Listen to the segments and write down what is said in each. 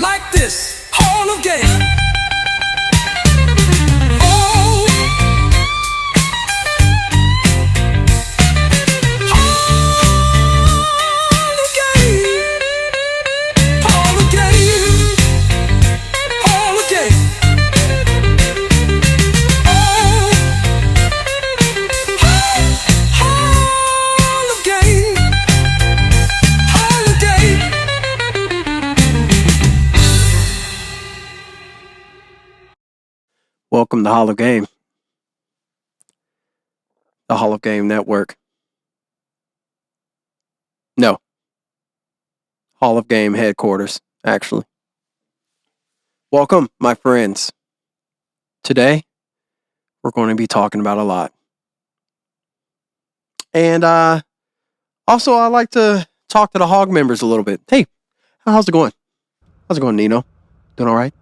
like this. Hall of Game. Oh, Hall of Game. Hall of Game. Hall of Game. Oh, Hall of Game. Hall of Game. Welcome to Hall of Game, the Hall of Game Network. No, Hall of Game headquarters, actually. Welcome, my friends. Today, we're going to be talking about a lot. And also, I like to talk to the HOG members a little bit. Hey, how's it going? How's it going, Nino? Doing all right?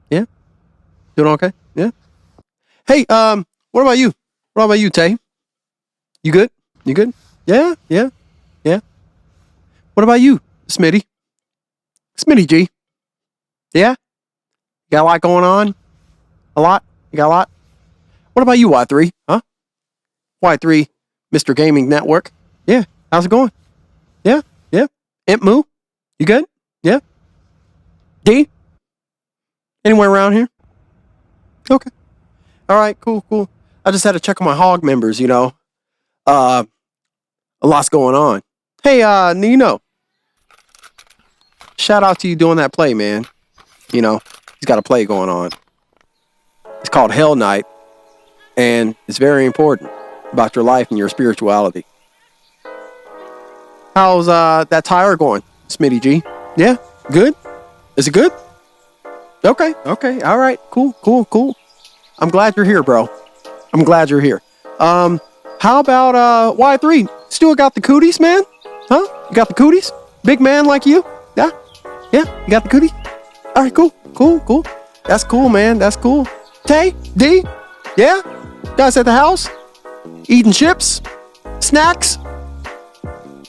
Yeah? Doing okay? Yeah? Hey, what about you? What about you, Tay? You good? You good? Yeah? Yeah? Yeah? What about you, Smitty? Smitty G? Yeah? You got a lot going on? A lot? You got a lot? What about you, Y3? Huh? Y3, Mr. Gaming Network? Yeah? How's it going? Yeah? Yeah? Imp Moo? You good? Yeah? D? Anywhere around here? Okay. All right, cool. I just had to check on my HOG members, you know. A lot's going on. Hey, Nino. Shout out to you doing that play, man. You know, he's got a play going on. It's called Hell Night, and it's very important about your life and your spirituality. How's that tire going, Smitty G? Yeah? Good? Is it good? Okay. All right. Cool. I'm glad you're here, bro. I'm glad you're here. How about Y3? Still got the cooties, man? Huh? You got the cooties? Big man like you? Yeah? You got the cooties? All right, cool. That's cool, man. That's cool. Tay? D? Yeah? Guys at the house? Eating chips? Snacks?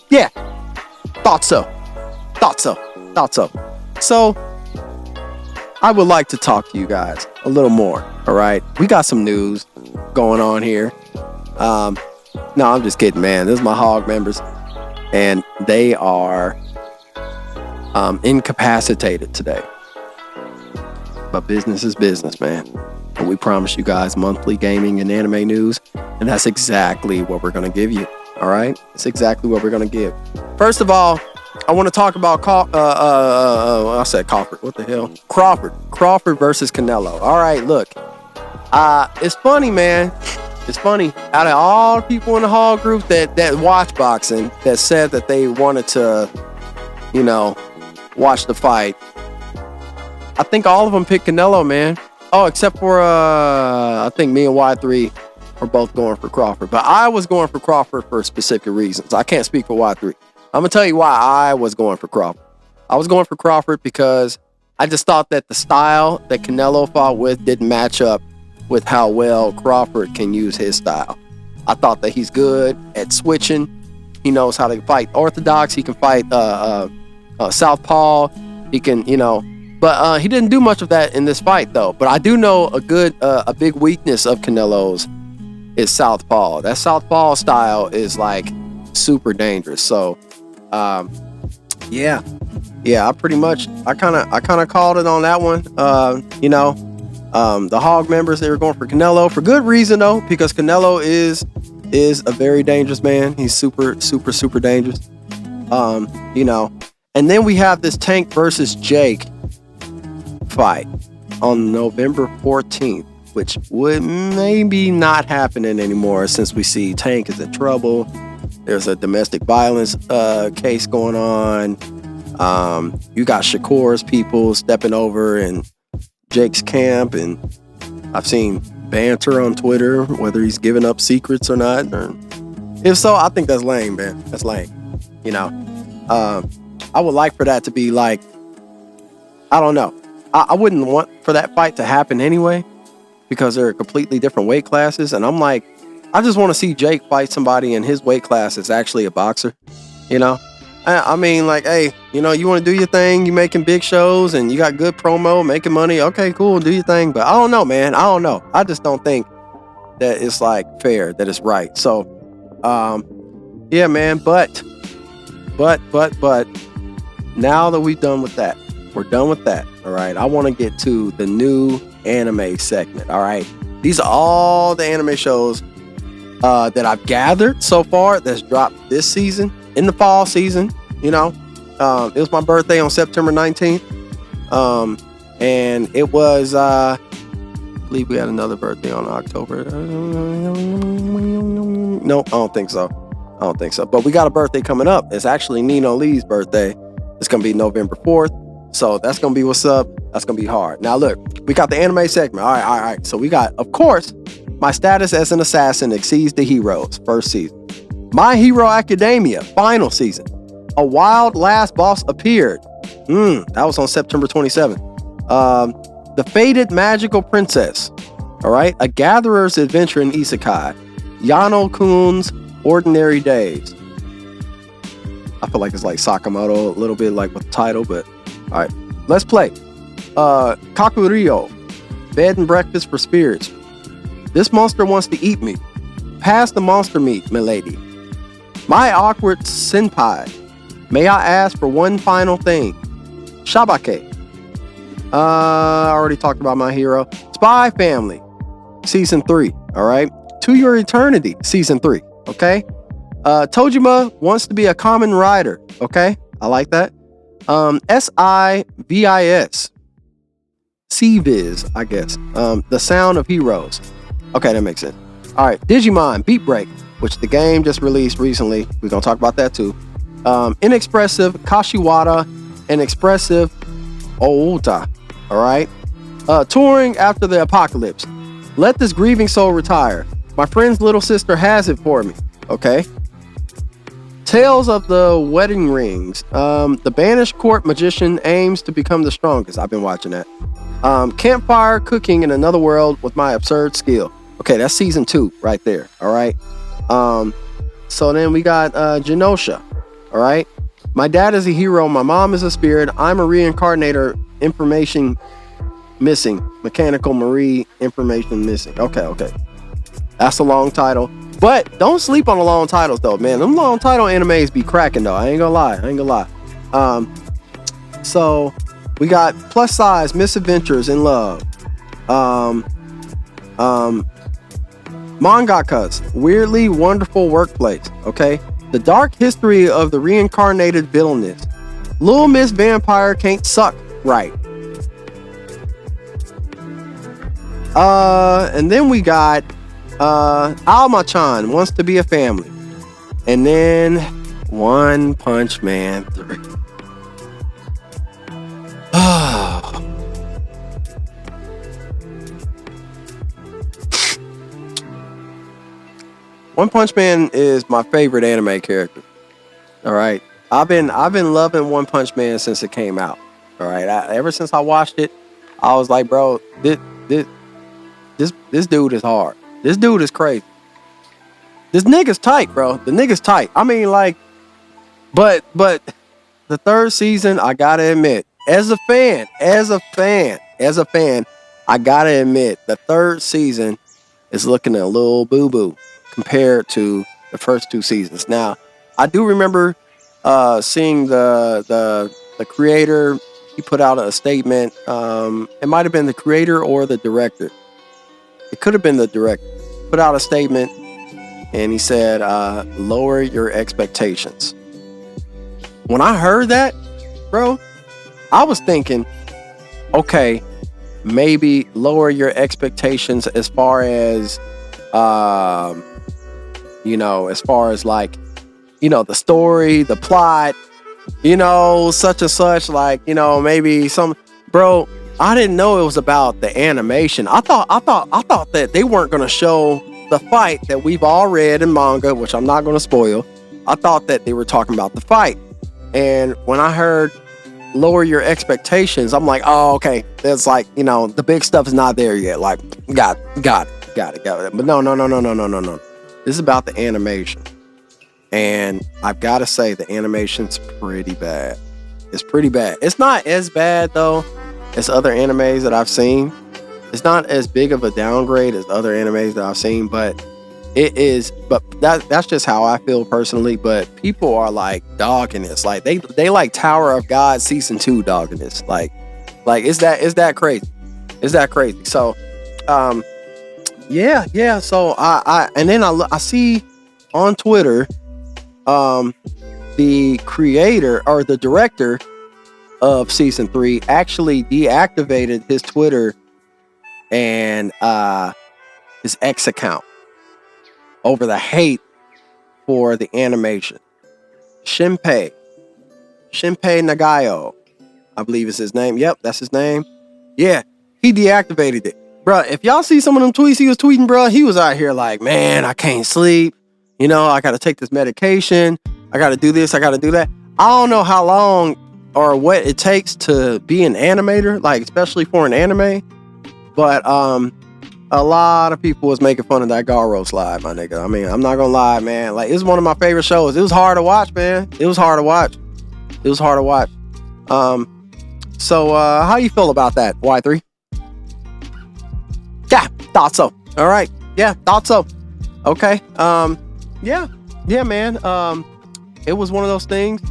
Yeah. Thought so. So, I would like to talk to you guys a little more, all right? We got some news going on here. No, I'm just kidding, man. This is my HOG members, and they are incapacitated today. But business is business, man. And we promise you guys monthly gaming and anime news, and that's exactly what we're going to give you, all right? It's exactly what we're going to give. First of all, I want to talk about I said Crawford. What the hell? Crawford versus Canelo. All right, look. It's funny, man. It's funny. Out of all the people in the hall group that watch boxing, that said that they wanted to, you know, watch the fight, I think all of them picked Canelo, man. Oh, except for I think me and Y3 are both going for Crawford. But I was going for Crawford for specific reasons. I can't speak for Y3. I'm going to tell you why I was going for Crawford. I was going for Crawford because I just thought that the style that Canelo fought with didn't match up with how well Crawford can use his style. I thought that he's good at switching. He knows how to fight orthodox. He can fight southpaw. He can, you know, but he didn't do much of that in this fight, though. But I do know a big weakness of Canelo's is southpaw. That southpaw style is like super dangerous. So, yeah, I kind of called it on that one. You know, the HOG members, they were going for Canelo for good reason, though, because Canelo is a very dangerous man. He's super dangerous. You know, and then we have this Tank versus Jake fight on November 14th, which would maybe not happening anymore since we see Tank is in trouble. There's a domestic violence case going on. You got Shakur's people stepping over in Jake's camp, and I've seen banter on Twitter whether he's giving up secrets or not. Or if so, I think that's lame, man. That's lame. You know, I would like for that to be like, I don't know. I wouldn't want for that fight to happen anyway, because they're completely different weight classes, and I'm like, I just want to see Jake fight somebody in his weight class that's actually a boxer, you know? I mean, like, hey, you know, you want to do your thing, you making big shows and you got good promo, making money. Okay, cool, do your thing. But I don't know, man. I don't know. I just don't think that it's like fair, that it's right. So, yeah, man. But now that we're done with that, all right. I want to get to the new anime segment. All right. These are all the anime shows that I've gathered so far that's dropped this season, in the fall season. You know, it was my birthday on September 19th. And it was, I believe we had another birthday on October. No, I don't think so. But we got a birthday coming up. It's actually Nino Lee's birthday. It's going to be November 4th. So that's going to be what's up. That's going to be hard. Now, look, we got the anime segment. All right. So we got, of course, My Status as an Assassin Exceeds the Heroes, first season. My Hero Academia, final season. A Wild Last Boss Appeared. That was on September 27th. The Fated Magical Princess. All right. A Gatherer's Adventure in Isekai. Yano Kun's Ordinary Days. I feel like it's like Sakamoto a little bit, like with the title, but all right. Let's play. Kakurio. Bed and Breakfast for Spirits. This monster wants to eat me. Pass the monster meat, milady. My Awkward Senpai. May I ask for one final thing? Shabake. I already talked about My Hero. Spy Family. Season 3. All right. To Your Eternity. Season 3. Okay. Tojima wants to be a common rider. Okay. I like that. SIVIS. CVIS, I guess. The Sound of Heroes. Okay, that makes sense. All right. Digimon Beat Break, which the game just released recently. We're going to talk about that too. Inexpressive Kashiwada and Expressive Ota. All right. Touring After the Apocalypse. Let This Grieving Soul Retire. My friend's little sister has it for me. Okay. Tales of the Wedding Rings. The Banished Court Magician aims to become the strongest. I've been watching that. Campfire Cooking in Another World with My Absurd Skill. Okay, that's season 2 right there. All right. So then we got Genosha. All right. My dad is a hero. My mom is a spirit. I'm a reincarnator. Information missing. Mechanical Marie. Information missing. Okay. That's a long title. But don't sleep on the long titles though, man. Them long title animes be cracking though. I ain't gonna lie. So we got Plus Size Misadventures in Love. Mangaka's Weirdly Wonderful Workplace. Okay. The Dark History of the Reincarnated Villainess. Little Miss Vampire Can't Suck Right. And then we got Alma-chan Wants to Be a Family. And then One Punch Man 3. One Punch Man is my favorite anime character. All right. I've been loving One Punch Man since it came out. All right. Ever since I watched it, I was like, bro, this dude is hard. This dude is crazy. This nigga's tight, bro. The nigga's tight. I mean, like, but the third season, I gotta admit, as a fan, I gotta admit, the third season is looking a little boo-boo compared to the first 2 seasons. Now, I do remember seeing the creator. He put out a statement. It might have been the creator or the director. It could have been the director. Put out a statement, and he said, lower your expectations. When I heard that, bro, I was thinking, okay, maybe lower your expectations as far as, as far as like, the story, the plot, such and such, like, maybe some, bro, I didn't know it was about the animation. I thought that they weren't going to show the fight that we've all read in manga, which I'm not going to spoil. I thought that they were talking about the fight. And when I heard lower your expectations, I'm like, oh, okay. That's like, the big stuff is not there yet. Like, got it. But no. This is about the animation. And I've got to say the animation's pretty bad. It's pretty bad. It's not as bad though as other animes that I've seen. It's not as big of a downgrade as other animes that I've seen, but it is. But that's just how I feel personally. But people are like dogging this. Like they like Tower of God season 2 dogging this. Like is that crazy? Is that crazy? So, yeah. So and then I see on Twitter, the creator or the director of season 3 actually deactivated his Twitter and his X account over the hate for the animation. Shinpei Nagai, I believe is his name. Yep, that's his name. Yeah, he deactivated it. Bruh, if y'all see some of them tweets he was tweeting, bruh, he was out here like, man, I can't sleep. You know, I got to take this medication. I got to do this. I got to do that. I don't know how long or what it takes to be an animator, like especially for an anime. But a lot of people was making fun of that Garo slide, my nigga. I mean, I'm not gonna lie, man. Like, it's one of my favorite shows. It was hard to watch, man. It was hard to watch. So how you feel about that, Y3? Yeah, thought so. All right. Yeah, thought so. Okay. Yeah, man. It was one of those things.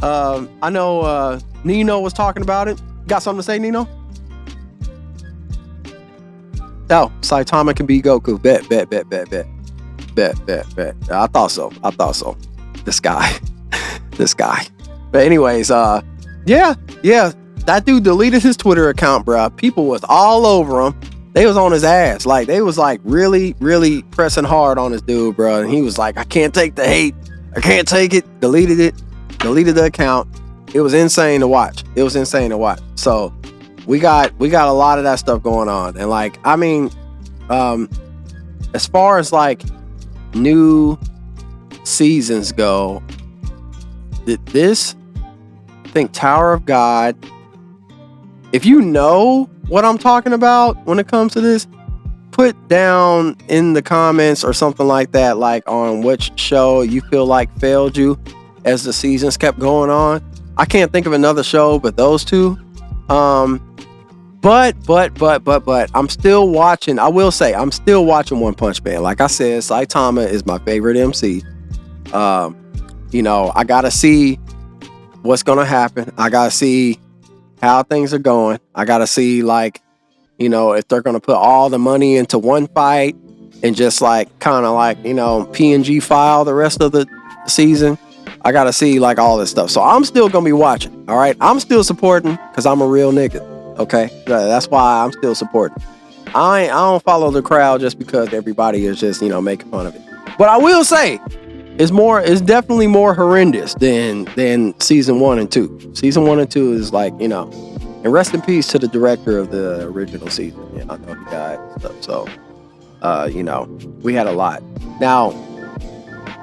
I know Nino was talking about it. Got something to say, Nino? Oh, Saitama can be Goku. Bet. I thought so. This guy. But anyways, yeah. That dude deleted his Twitter account, bro. People was all over him. They was on his ass. Like, they was like really, really pressing hard on this dude, bro. And he was like, I can't take the hate. I can't take it. Deleted the account. It was insane to watch. So we got a lot of that stuff going on. And like, I mean, as far as like new seasons go, I think Tower of God, if you know what I'm talking about when it comes to this, put down in the comments or something like that, like on which show you feel like failed you as the seasons kept going on. I can't think of another show but those two. But I'm still watching. I will say I'm still watching One Punch Man. Like I said, Saitama is my favorite MC. You know, I gotta see what's gonna happen. I gotta see how things are going. I gotta see, like, you know, if they're gonna put all the money into one fight and just like kind of like, you know, PNG file the rest of the season. I gotta see like all this stuff. So I'm still gonna be watching. All right, I'm still supporting because I'm a real nigga. Okay, that's why I'm still supporting. I don't follow the crowd just because everybody is just, you know, making fun of it. But I will say, it's definitely more horrendous than season 1 and 2. Season 1 and 2 is like, you know, and rest in peace to the director of the original season. Yeah, I know he died and stuff. So, you know, we had a lot. Now,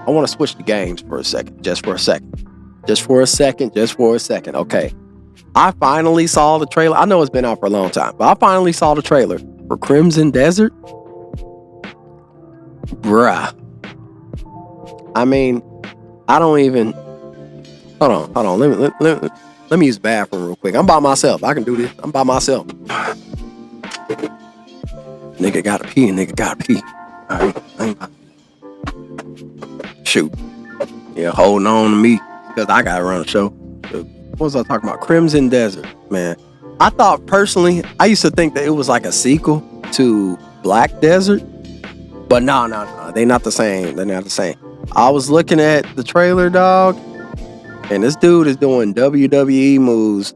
I want to switch the games for a second, just for a second. Okay. I finally saw the trailer. I know it's been out for a long time, but I finally saw the trailer for Crimson Desert. Bruh. I mean, I don't even. Hold on. Let me use the bathroom real quick. I'm by myself. I can do this. I'm by myself. Nigga gotta pee. All right. Shoot. Yeah, holding on to me because I gotta run a show. What was I talking about? Crimson Desert, man. I thought personally, I used to think that it was like a sequel to Black Desert, but no. They're not the same. I was looking at the trailer, dog, and this dude is doing WWE moves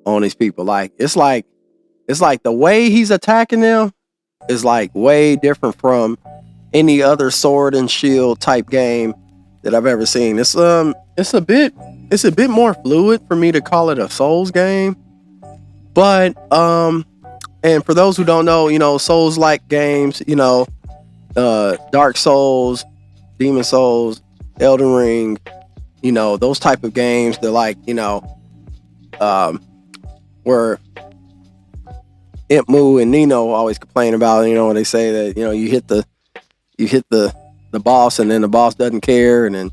on these people. Like it's like the way he's attacking them is like way different from any other sword and shield type game that I've ever seen. It's a bit more fluid for me to call it a Souls game. But and for those who don't know, you know, Souls like games, you know, Dark Souls, Demon Souls, Elden Ring, you know, those type of games, they're like, you know, where Impu and Nino always complain about, you know, when they say that, you know, you hit the the boss, and then the boss doesn't care, and then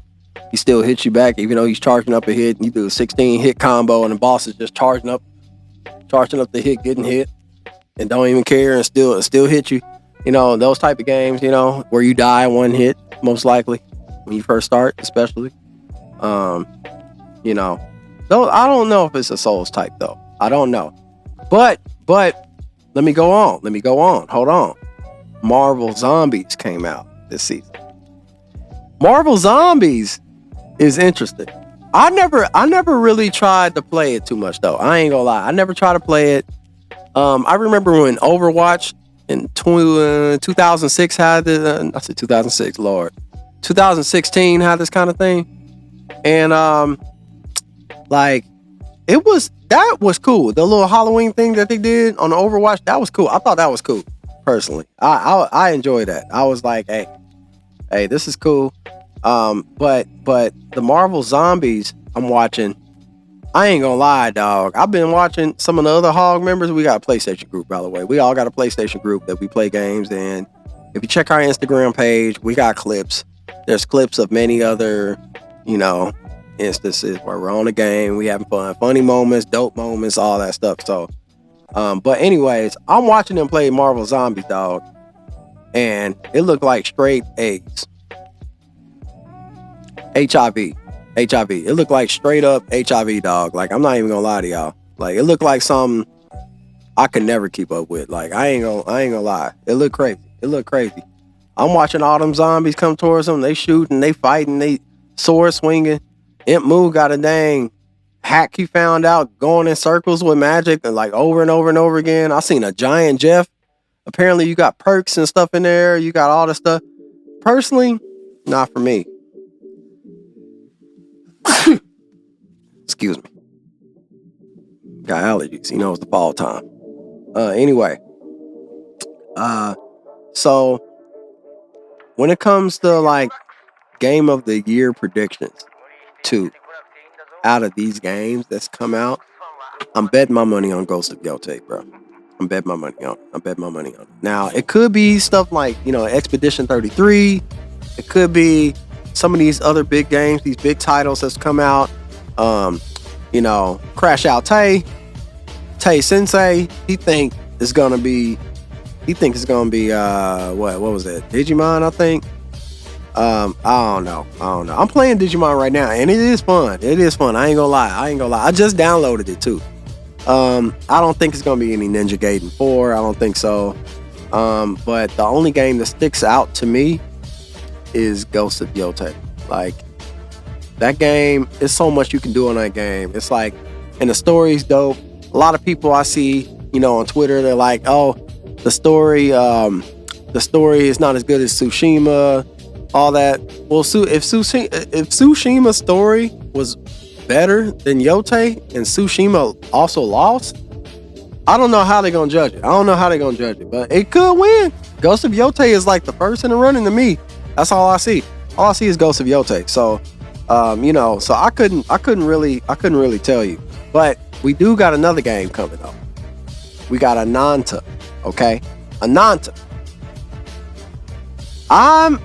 he still hits you back, even though he's charging up a hit. And you do a 16 hit combo, and the boss is just charging up the hit, getting hit, and don't even care, and still hit you. You know, those type of games, you know, where you die one hit, most likely, when you first start, especially. You know, though I don't know if it's a Souls type though. I don't know. But let me go on. Hold on. Marvel Zombies came out this season. Marvel Zombies is interesting. I never really tried to play it too much though. I ain't gonna lie. I never tried to play it. I remember when Overwatch in 2006 had the I said 2006, Lord. 2016 had this kind of thing. And like that was cool. The little Halloween thing that they did on the Overwatch, that was cool. I thought that was cool, personally. I enjoyed that. I was like, hey, this is cool. But the Marvel Zombies I'm watching, I ain't gonna lie, dog. I've been watching some of the other HOG members. We got a PlayStation group, by the way. We all got a PlayStation group that we play games in. If you check our Instagram page, we got clips. There's clips of many other, you know, instances where we're on the game, we having fun, funny moments, dope moments, all that stuff. So, but anyways, I'm watching them play Marvel Zombies, dog, and it looked like straight AIDS. HIV. It looked like straight up HIV, dog. Like, I'm not even gonna lie to y'all. Like, it looked like something I could never keep up with. Like, I ain't gonna lie. It looked crazy. I'm watching all them zombies come towards them. They shooting, they fighting, they sword swinging. Imp Moo got a dang hack he found out going in circles with magic and like over and over and over again. I seen a giant Jeff. Apparently you got perks and stuff in there. You got all the stuff. Personally, not for me. Excuse me. Got allergies. You know, it's the fall time. Anyway. So when it comes to like game of the year predictions, out of these games that's come out, I'm betting my money on Ghost of GOTY, bro. I'm betting my money on it. Now, it could be stuff like, you know, Expedition 33. It could be some of these other big games, these big titles that's come out. You know, Crash Out Tay Sensei, he think it's gonna be what was it? Digimon, I think. I don't know. I'm playing Digimon right now, and it is fun. I ain't gonna lie. I just downloaded it too. I don't think it's gonna be any Ninja Gaiden 4. I don't think so. But the only game that sticks out to me is Ghost of GOTY. Like, that game, there's so much you can do on that game. It's like, and the story's dope. A lot of people I see, you know, on Twitter, they're like, oh, the story is not as good as Tsushima. All that. Well, if Tsushima's story was better than GOTY and Tsushima also lost, I don't know how they're gonna judge it. But it could win. Ghost of GOTY is like the first in the running to me. That's all I see. All I see is Ghost of GOTY. So, you know, so I couldn't really tell you. But we do got another game coming up. We got Ananta. Okay, Ananta. I'm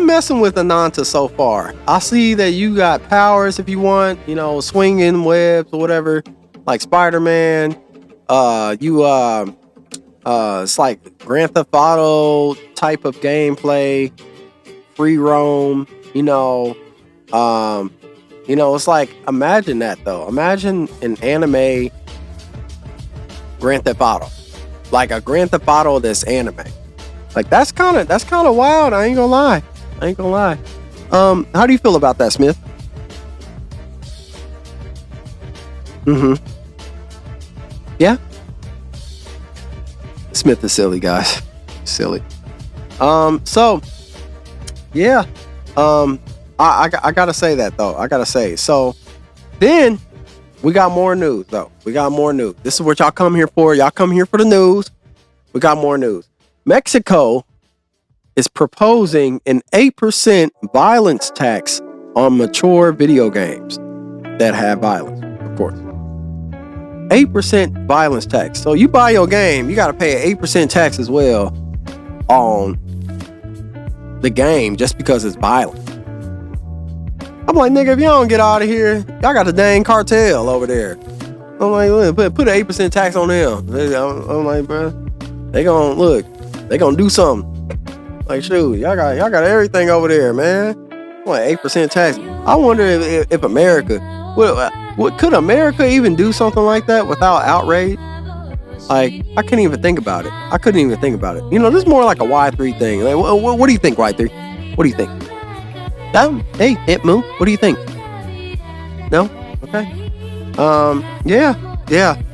messing with Ananta so far. I see that you got powers if you want, you know, swinging webs or whatever, like Spider-Man. It's like Grand Theft Auto type of gameplay, free roam. You know, it's like, imagine that though. Imagine an anime Grand Theft Auto, like a Grand Theft Auto that's anime. Like, that's kind of wild. I ain't gonna lie. How do you feel about that, Smith? Yeah. Smith is silly, guys. Silly. So yeah. I gotta say that though. So then we got more news though. This is what y'all come here for. Y'all come here for the news. We got more news. Mexico is proposing an 8% violence tax on mature video games that have violence, of course. 8% violence tax. So you buy your game, you got to pay an 8% tax as well on the game just because it's violent. I'm like, nigga, if y'all don't get out of here, y'all got the dang cartel over there. I'm like, put an 8% tax on them. I'm like, bro, they gonna do something. Like, shoot, y'all got everything over there, man. What, 8% tax? I wonder if America, could America even do something like that without outrage? Like, I couldn't even think about it. You know, this is more like a Y3 thing. Like, what do you think, Y3? What do you think? Hey, Hit Moo, what do you think? No? Okay. Yeah.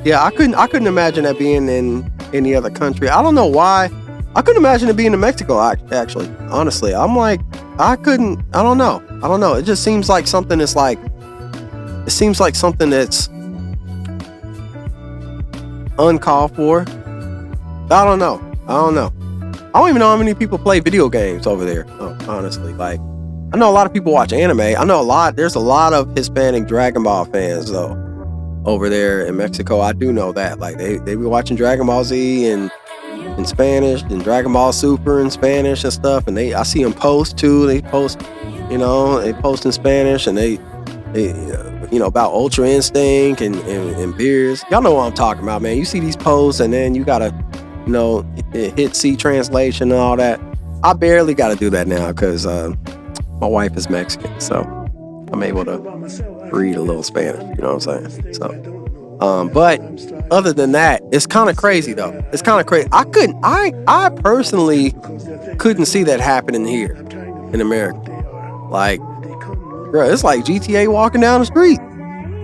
I couldn't imagine that being in any other country. I don't know why. I couldn't imagine it being in Mexico, actually. Honestly, I'm like, I don't know. It just seems like something that's uncalled for. I don't know. I don't even know how many people play video games over there. Honestly, like, I know a lot of people watch anime. There's a lot of Hispanic Dragon Ball fans though over there in Mexico. I do know that. Like, they be watching Dragon Ball Z and in Spanish and Dragon Ball Super in Spanish and stuff. And I see them post too. They post in Spanish, and they about Ultra Instinct and beers. Y'all know what I'm talking about, man. You see these posts, and then you gotta, hit C translation and all that. I barely gotta do that now because my wife is Mexican, so I'm able to read a little Spanish. You know what I'm saying? So, but other than that, it's kind of crazy though. It's kind of crazy. I personally couldn't see that happening here in America. Like, bro, it's like GTA walking down the street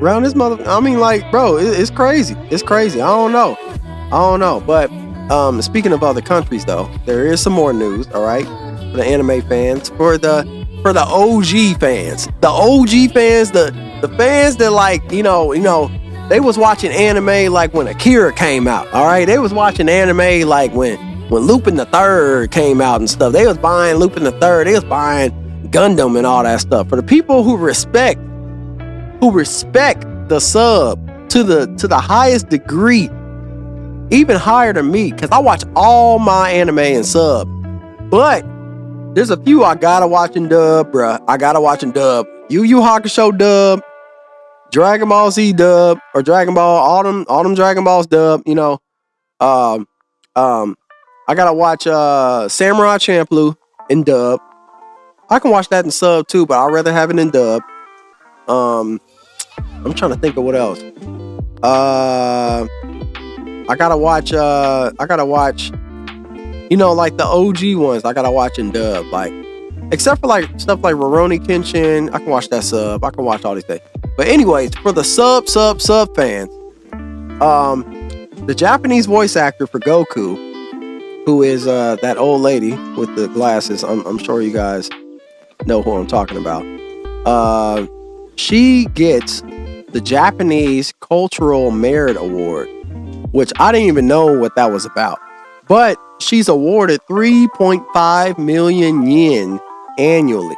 around this mother. I mean, like, bro, it's crazy. It's crazy. I don't know. But speaking of other countries, though, there is some more news. All right, for the anime fans, for the OG fans, the fans that, like, they was watching anime like when Akira came out. All right, they was watching anime like when Lupin the Third came out and stuff. They was buying Lupin the Third. They was buying Gundam and all that stuff. For the people who respect the sub to the highest degree, even higher than me, because I watch all my anime in sub. But there's a few I gotta watch in dub, bruh. I gotta watch in dub. Yu Yu Hakusho dub, Dragon Ball Z dub, or Dragon Ball, all them Dragon Balls dub. I gotta watch Samurai Champloo in dub. I can watch that in sub too, but I'd rather have it in dub. I'm trying to think of what else. I gotta watch, like the OG ones, I gotta watch in dub. Like, except for like stuff like Rurouni Kenshin, I can watch that sub. I can watch all these things. But anyways, for the sub fans, the Japanese voice actor for Goku, who is that old lady with the glasses, I'm sure you guys know who I'm talking about. She gets the Japanese Cultural Merit Award, which I didn't even know what that was about. But she's awarded 3.5 million yen annually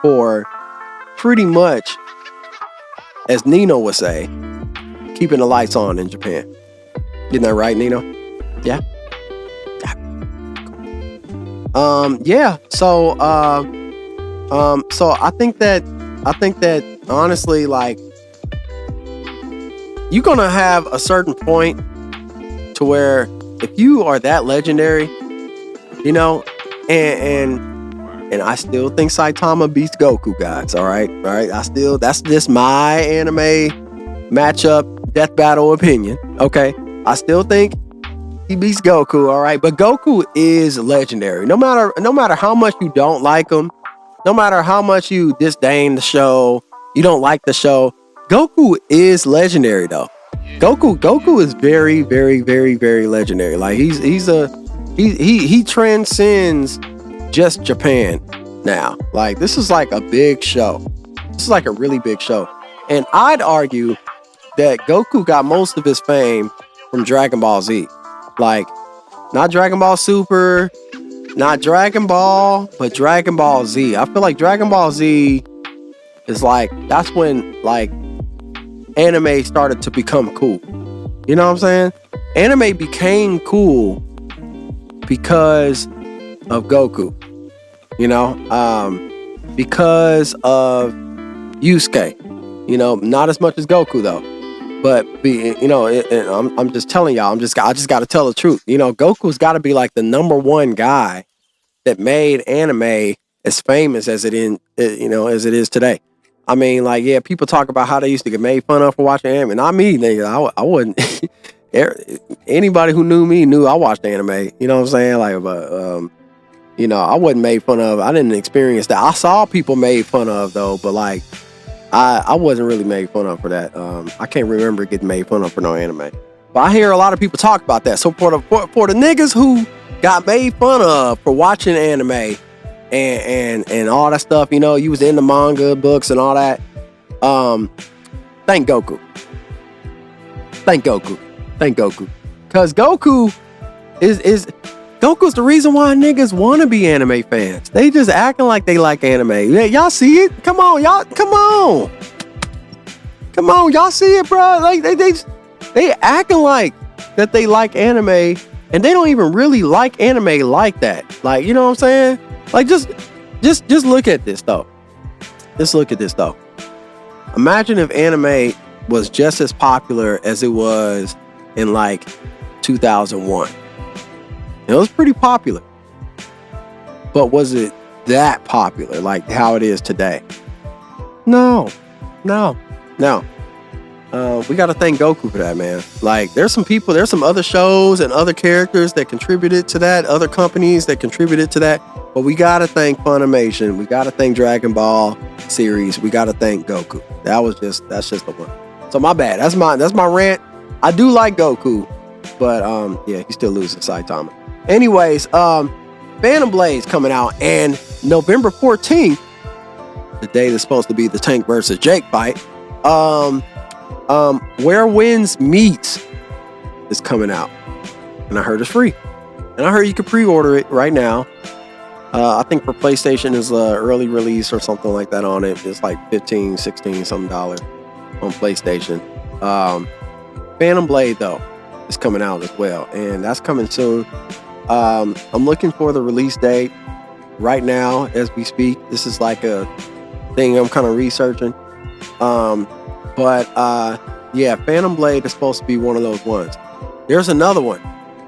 for pretty much, as Nino would say, keeping the lights on in Japan. Getting that right, Nino? Yeah. Yeah. So I think that honestly, like, you're gonna have a certain point to where if you are that legendary, and I still think Saitama beats Goku, guys. All right. That's just my anime matchup, death battle opinion. Okay. I still think he beats Goku. All right. But Goku is legendary. No matter how much you don't like him, no matter how much you disdain the show, you don't like the show, Goku is legendary though. Goku is very, very, very, very legendary. Like, he transcends just Japan now. Like, this is like a big show. This is like a really big show. And I'd argue that Goku got most of his fame from Dragon Ball Z. Like, not Dragon Ball Super, not Dragon Ball, but Dragon Ball Z. I feel like Dragon Ball Z is like, that's when, like, anime started to become cool. You know what I'm saying? Anime became cool because of Goku. you know, because of Yusuke. You know, not as much as Goku though. But I'm just telling y'all, I just got to tell the truth. You know, Goku's got to be like the number one guy that made anime as famous as it is today. I mean, like, yeah, people talk about how they used to get made fun of for watching anime. Not me, nigga. I wouldn't. Anybody who knew me knew I watched anime. You know what I'm saying? Like, but I wasn't made fun of. I didn't experience that. I saw people made fun of though, but like, I wasn't really made fun of for that. I can't remember getting made fun of for no anime. But I hear a lot of people talk about that. So for the niggas who got made fun of for watching anime and all that stuff, you know, you was in the manga books and all that. Thank Goku. Thank Goku. Cause Goku is Goku's the reason why niggas want to be anime fans. They just acting like they like anime. Yeah, y'all see it? Come on, y'all. Come on, y'all see it, bro? Like they acting like that they like anime, and they don't even really like anime like that. Like, you know what I'm saying? Like, just look at this though. Just look at this though. Imagine if anime was just as popular as it was in like 2001. It was pretty popular, but was it that popular like how it is today? No. We got to thank Goku for that, man. Like, there's some other shows and other characters that contributed to that, other companies that contributed to that, but we got to thank Funimation. We got to thank Dragon Ball series. We got to thank Goku. That's just the one. So my bad. That's my rant. I do like Goku, but yeah, he still loses Saitama. Anyways, Phantom Blade's coming out, and November 14th, the day that's supposed to be the Tank versus Jake fight, Where Winds Meets is coming out, and I heard it's free, and I heard you can pre-order it right now. I think for PlayStation is early release or something like that on it. It's like $15, $16 something dollars on PlayStation. Phantom Blade though is coming out as well, and that's coming soon. I'm looking for the release date right now as we speak. This is like a thing I'm kind of researching. Yeah, Phantom Blade is supposed to be one of those ones. There's another one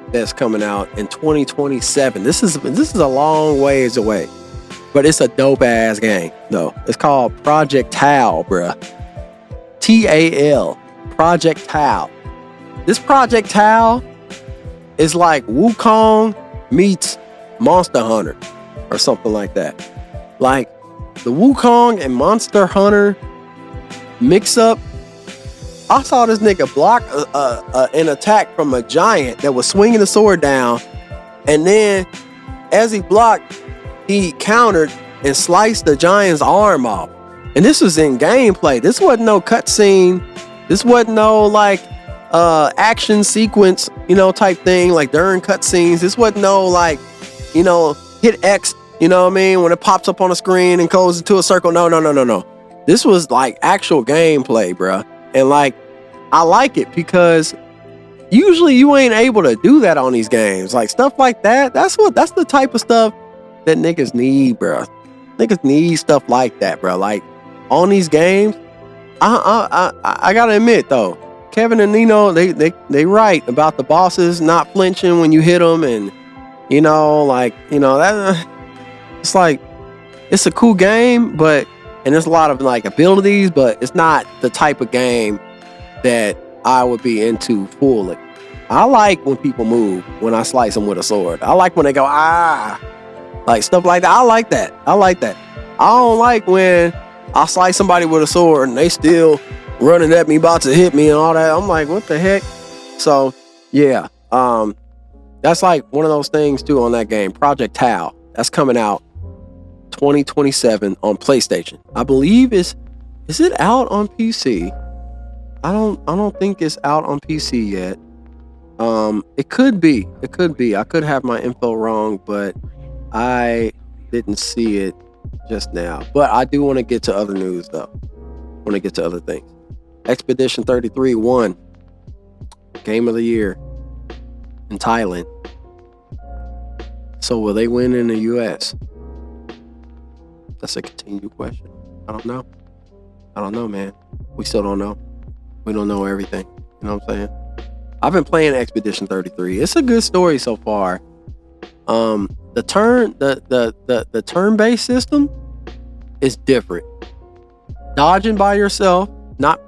that's coming out in 2027. This is a long ways away, but it's a dope ass game though. It's called Project Tal, bruh. TAL. Project Tal. This Project Tal is like Wukong meets Monster Hunter or something like that. Like the Wukong and Monster Hunter mix up. I saw this nigga block an attack from a giant that was swinging the sword down, and then as he blocked, he countered and sliced the giant's arm off. And this was in gameplay. This wasn't no cutscene. This wasn't no like action sequence, type thing like during cutscenes. This wasn't no like, hit X, you know what I mean, when it pops up on the screen and goes into a circle. No. This was like actual gameplay, bruh. And like, I like it because usually you ain't able to do that on these games. Like stuff like that. That's the type of stuff that niggas need, bruh. Niggas need stuff like that, bruh. Like on these games, I gotta admit though, Kevin and Nino, they right about the bosses not flinching when you hit them, and that it's like it's a cool game, and there's a lot of like abilities, but it's not the type of game that I would be into fully. I like when people move when I slice them with a sword. I like when they go like stuff like that. I like that. I don't like when I slice somebody with a sword and they still running at me, about to hit me and all that. I'm like, what the heck? So yeah, that's like one of those things too on that game, Project Tal. That's coming out 2027 on PlayStation. I believe is it out on PC? I don't think it's out on PC yet. It could be. I could have my info wrong, but I didn't see it just now. But I do want to get to other news though. Want to get to other things. Expedition 33 won Game of the Year in Thailand. So will they win in the US? That's a continued question. I don't know. I don't know, man. We still don't know. We don't know everything. You know what I'm saying? I've been playing Expedition 33. It's a good story so far. The turn-based system is different. Dodging by yourself, not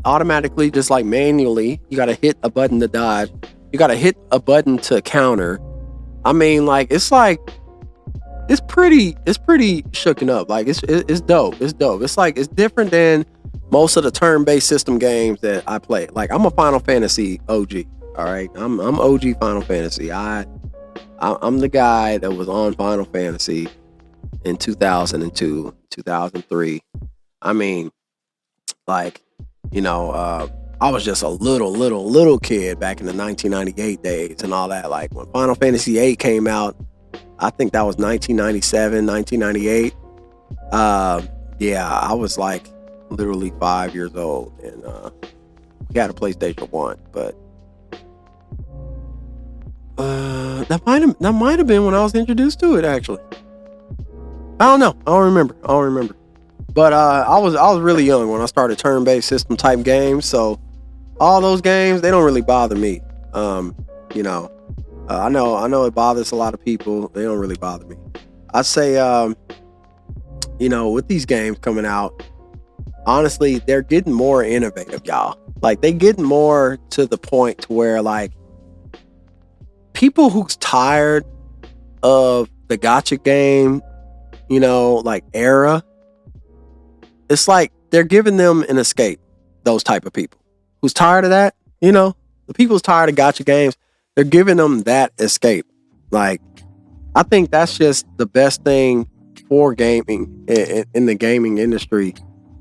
automatically, just like manually. You gotta hit a button to dodge. You gotta hit a button to counter. I mean, like it's pretty shooken up. Like it's dope. It's dope. It's like it's different than most of the turn-based system games that I play. Like I'm a Final Fantasy OG. All right, I'm OG Final Fantasy. I'm the guy that was on Final Fantasy in 2002, 2003. I mean, like, you know, I was just a little kid back in the 1998 days and all that. Like when Final Fantasy 8 came out, I think that was 1997, 1998. Yeah, I was like literally 5 years old, and we had a PlayStation 1, but that might have been when I was introduced to it. Actually, I don't know. I don't remember. But I was really young when I started turn-based system type games, so all those games, they don't really bother me. You know, I know it bothers a lot of people. They don't really bother me. I say, you know, with these games coming out, honestly, they're getting more innovative, y'all. Like they getting more to the point to where like people who's tired of the gacha game, you know, like era, it's like they're giving them an escape. Those type of people who's tired of that, you know, the people who's tired of gacha games, they're giving them that escape. Like, I think that's just the best thing for gaming in the gaming industry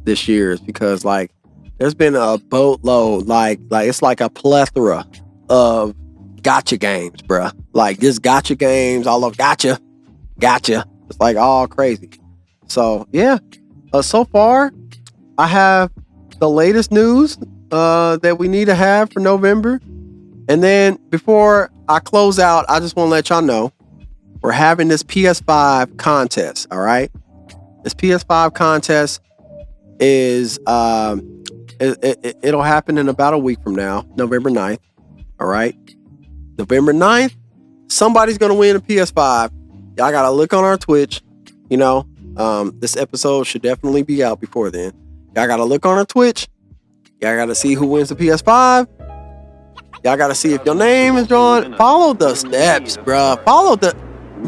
this year, is because like there's been a boatload, like it's like a plethora of gacha games, bruh. Like just gacha games, all of gotcha. It's like all crazy. So yeah, so far I have the latest news that we need to have for November. And then before I close out, I just want to let y'all know we're having this PS5 contest. All right, this PS5 contest is it'll happen in about a week from now, November 9th. All right, November 9th, somebody's gonna win a PS5. Y'all gotta look on our Twitch. You know, this episode should definitely be out before then. Y'all gotta look on our Twitch. Y'all gotta see who wins the PS5. Y'all gotta see if your name is drawn. Follow the steps, bruh.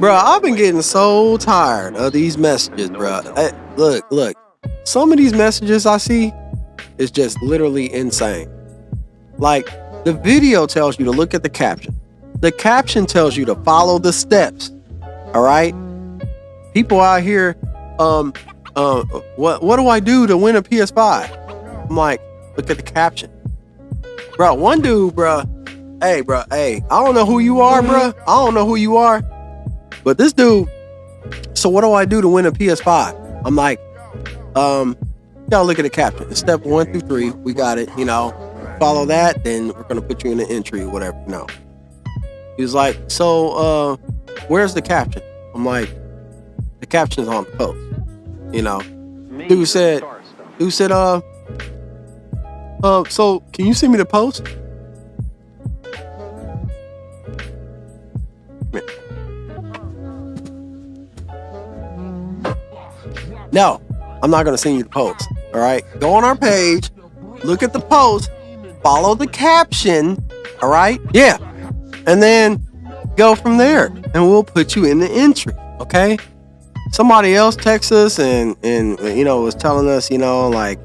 I've been getting so tired of these messages, bruh. Hey, look. Some of these messages I see is just literally insane. Like, the video tells you to look at the caption. The caption tells you to follow the steps. All right? People out here, what do I do to win a PS5? I'm like, look at the caption. Bro, one dude, bro. Hey, I don't know who you are, bro. But this dude, so what do I do to win a PS5? I'm like, you gotta look at the caption. It's step 1 through 3. We got it, you know. Follow that, then we're gonna put you in the entry or whatever, you know. He was like, so, where's the caption? I'm like, the caption's on the post, you know. Dude said, so can you send me the post? No, I'm not gonna send you the post. All right, go on our page, look at the post, follow the caption. All right, yeah, and then go from there, and we'll put you in the entry. Okay. Somebody else texts us and you know was telling us, you know, like,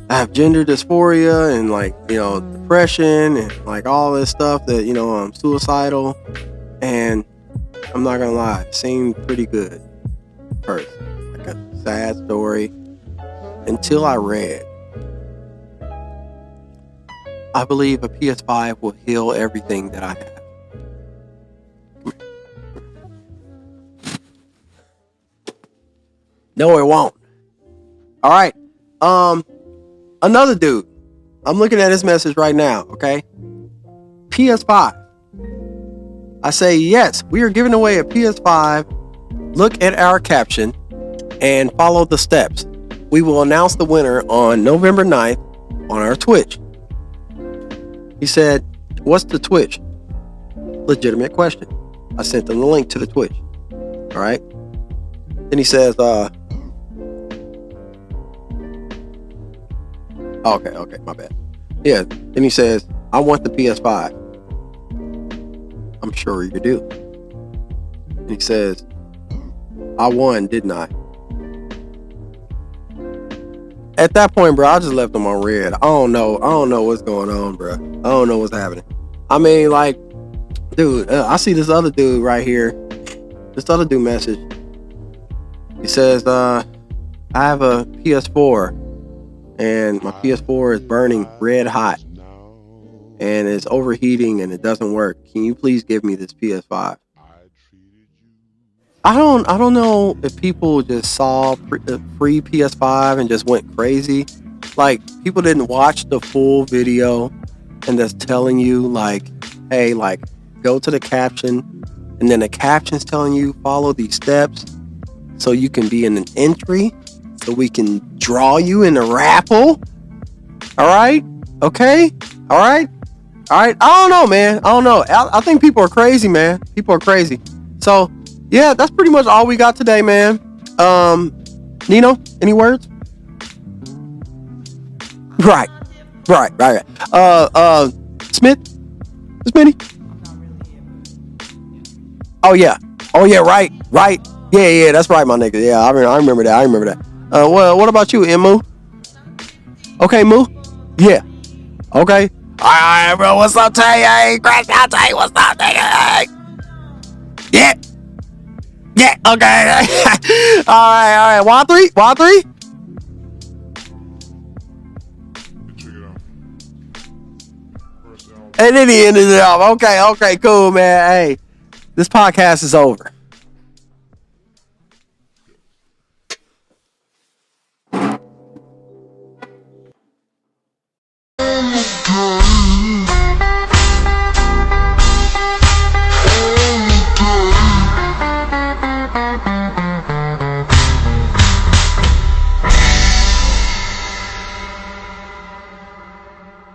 I have gender dysphoria and like, you know, depression and like all this stuff that, you know, I'm suicidal, and I'm not gonna lie, it seemed pretty good first, like a sad story, until I read, I believe a PS5 will heal everything that I have. No, it won't. All right. Another dude. I'm looking at his message right now. Okay. PS5. I say, yes, we are giving away a PS5 look at our caption and follow the steps. We will announce the winner on November 9th on our Twitch. He said, what's the Twitch? Legitimate question. I sent him the link to the Twitch. All right. Then he says, okay, my bad. Yeah. Then he says, I want the PS5. I'm sure you do. And he says, I won, didn't I? At that point, bro, I just left him on red. I don't know what's going on, bro. I don't know what's happening. I mean, like, dude, I see this other dude right here. This other dude message. He says, I have a PS4 and my PS4 is burning red hot and it's overheating and it doesn't work. Can you please give me this PS5? I don't know if people just saw the free PS5 and just went crazy. Like, people didn't watch the full video and that's telling you, like, hey, like, go to the caption, and then the caption's telling you follow these steps so you can be in an entry, so we can draw you in a raffle. All right? Okay? All right? I don't know, man. I don't know. I think people are crazy, man. People are crazy. So, yeah, that's pretty much all we got today, man. Nino, any words? Right. Smitty. Oh yeah, right. Yeah, that's right, my nigga. Yeah, I remember that. Well, what about you, Emu? Okay, Moo? Yeah. Okay. Alright, bro, what's up, Tay? Hey, Crash out, Tay, what's up, nigga? Yeah, okay. Alright. Wild 3? And then he ended it off. Okay, cool, man. Hey, this podcast is over.